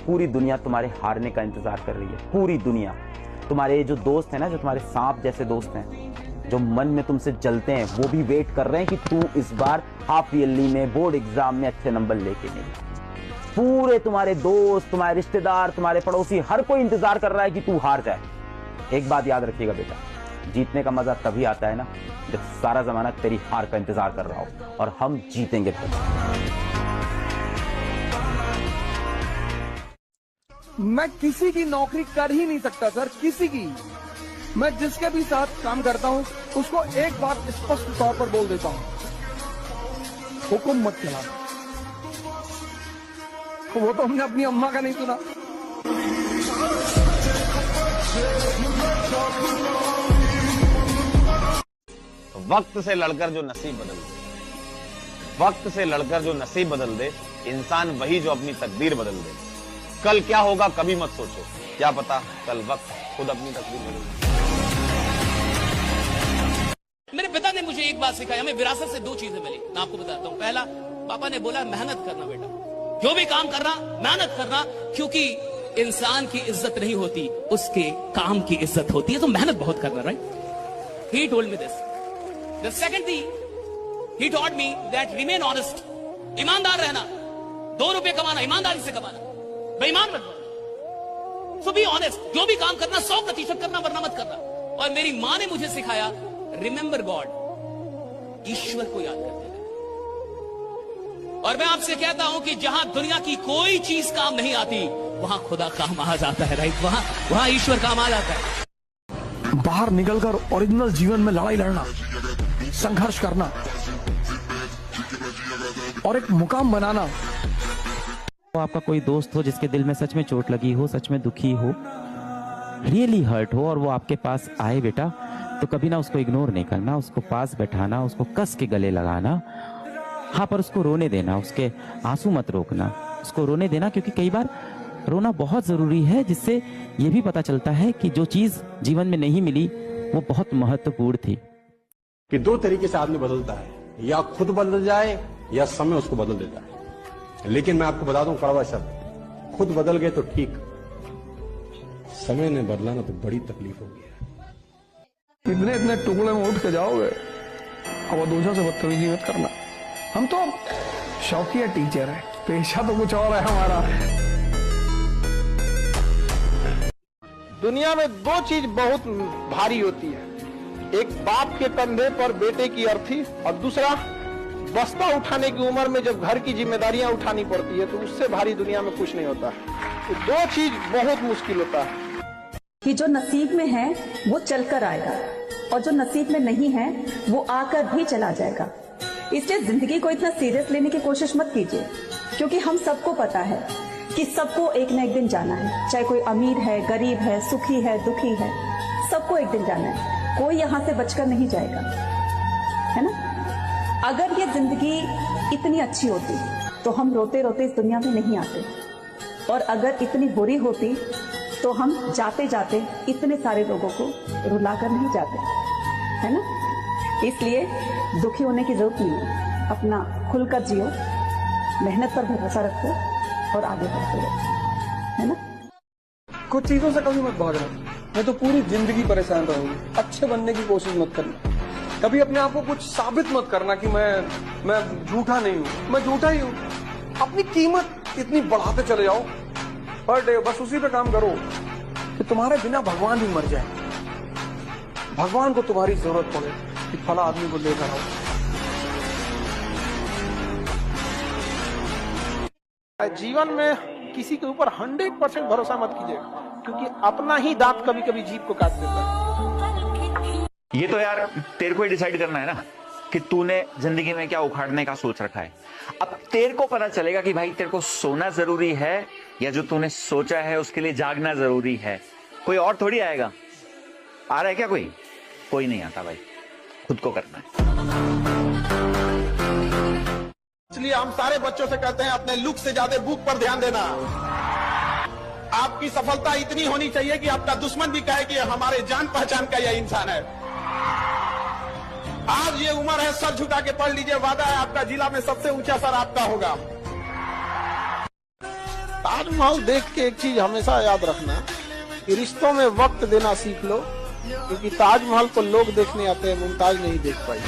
पूरी दुनिया तुम्हारे हारने का इंतजार कर रही है, पूरी दुनिया। तुम्हारे जो दोस्त हैं ना, जो तुम्हारे सांप जैसे दोस्त हैं, जो मन में तुमसे जलते हैं, वो भी वेट कर रहे हैं कि तू इस बार हाफ ईयरली में, बोर्ड एग्जाम में अच्छे नंबर लेके नहीं। पूरे तुम्हारे दोस्त, तुम्हारे रिश्तेदार, तुम्हारे पड़ोसी, हर कोई इंतजार कर रहा है कि तू हार जाए। एक बात याद रखिएगा बेटा, जीतने का मजा तभी आता है ना जब सारा जमाना तेरी हार का इंतजार कर रहा हो, और हम जीतेंगे तब। मैं किसी की नौकरी कर ही नहीं सकता सर, किसी की। मैं जिसके भी साथ काम करता हूँ उसको एक बात स्पष्ट तौर पर बोल देता हूँ, हुक्म मत चला। वो तो हमने अपनी अम्मा का नहीं सुना। वक्त से लड़कर जो नसीब बदल दे, वक्त से लड़कर जो नसीब बदल दे, इंसान वही जो अपनी तकदीर बदल दे। कल क्या होगा कभी मत सोचो, क्या पता कल वक्त खुद अपनी तकदीर बदल दे। मेरे पिता ने मुझे एक बात सिखाई, हमें विरासत से दो चीजें मिली, मैं आपको बताता हूँ। पहला, पापा ने बोला मेहनत करना बेटा, जो भी काम करना मेहनत करना, क्योंकि इंसान की इज्जत नहीं होती, उसके काम की इज्जत होती है, तो मेहनत बहुत करना। Right, he told me this. The second thing he taught me that remain honest, ईमानदार रहना, 2 रुपए कमाना ईमानदारी से कमाना, बेईमान मत बनो। सो बी ऑनेस्ट, जो भी काम करना 100% करना, वरना मत करना। और मेरी मां ने मुझे सिखाया रिमेंबर गॉड, ईश्वर को याद करते रहे। और मैं आपसे कहता हूं कि जहां दुनिया की कोई चीज काम नहीं आती, वहां खुदा काम आ जाता है। राइट, वहां ईश्वर काम आ जाता है। बाहर निकलकर ओरिजिनल जीवन में लड़ाई लड़ना, संघर्ष करना और एक मुकाम बनाना। तो आपका कोई दोस्त हो जिसके दिल में सच में चोट लगी हो, सच में दुखी हो, रियली हर्ट हो, और वो आपके पास आए बेटा, तो कभी ना उसको इग्नोर नहीं करना, उसको पास बैठाना, उसको कस के गले लगाना। हाँ, पर उसको रोने देना, उसके आंसू मत रोकना, उसको रोने देना, क्योंकि कई बार रोना बहुत जरूरी है, जिससे ये भी पता चलता है कि जो चीज जीवन में नहीं मिली वो बहुत महत्वपूर्ण थी। कि 2 तरीके से आदमी बदलता है, या खुद बदल जाए या समय उसको बदल देता है। लेकिन मैं आपको बता दूं कड़वा शब्द, खुद बदल गए तो ठीक, समय ने बदला ना तो बड़ी तकलीफ होगी। इतने इतने टुकड़े में उठ के जाओगे, अब दूसरों से बदतमीजी मत करना। हम तो शौकिया टीचर है, पेशा तो कुछ और है हमारा। दुनिया में 2 चीज बहुत भारी होती है, एक बाप के कंधे पर बेटे की अर्थी, और दूसरा बस्ता उठाने की उम्र में जब घर की जिम्मेदारियां उठानी पड़ती है, तो उससे भारी दुनिया में कुछ नहीं होता। तो 2 चीज बहुत मुश्किल होता है। कि जो नसीब में है वो चलकर आएगा, और जो नसीब में नहीं है वो आकर भी चला जाएगा। इसलिए जिंदगी को इतना सीरियस लेने की कोशिश मत कीजिए, क्योंकि हम सबको पता है कि सबको एक न एक दिन जाना है। चाहे कोई अमीर है, गरीब है, सुखी है, दुखी है, सबको एक दिन जाना है। कोई यहाँ से बचकर नहीं जाएगा, है ना। अगर ये जिंदगी इतनी अच्छी होती तो हम रोते रोते इस दुनिया में नहीं आते, और अगर इतनी बुरी होती तो हम जाते जाते इतने सारे लोगों को रुलाकर नहीं जाते, है ना। इसलिए दुखी होने की जरूरत नहीं है, अपना खुलकर जियो, मेहनत पर भरोसा रखो और आगे बढ़ते रहो, है ना। कुछ चीजों से कभी मत भागना, मैं तो पूरी जिंदगी परेशान रहूंगी। अच्छे बनने की कोशिश मत करना, कभी अपने आप को कुछ साबित मत करना कि मैं झूठा नहीं हूं, मैं झूठा ही हूं। अपनी कीमत इतनी बढ़ाते चले जाओ पर डे, बस उसी पे काम करो कि तुम्हारे बिना भगवान ही मर जाए, भगवान को तुम्हारी जरूरत पड़े कि फला आदमी को लेकर आओ। जीवन में किसी के ऊपर 100% भरोसा मत कीजिए, क्योंकि अपना ही दांत कभी कभी जीभ को काट देता है। ये तो यार तेरे को ही डिसाइड करना है ना कि तूने जिंदगी में क्या उखाड़ने का सोच रखा है। अब तेरे को पता चलेगा कि भाई तेरे को सोना जरूरी है या जो तूने सोचा है उसके लिए जागना जरूरी है। कोई और थोड़ी आएगा। आ रहा है क्या कोई? कोई नहीं आता भाई, खुद को करना है। इसलिए हम सारे बच्चों से कहते हैं अपने लुक से ज्यादा बुक पर ध्यान देना। आपकी सफलता इतनी होनी चाहिए कि आपका दुश्मन भी कहे कि हमारे जान पहचान का यह इंसान है। आज ये उम्र है, सर झुका के पढ़ लीजिए, वादा है आपका जिला में सबसे ऊंचा सर आपका होगा। ताजमहल देख के एक चीज हमेशा याद रखना कि रिश्तों में वक्त देना सीख लो, क्योंकि ताजमहल को लोग देखने आते हैं, मुमताज नहीं देख पाई।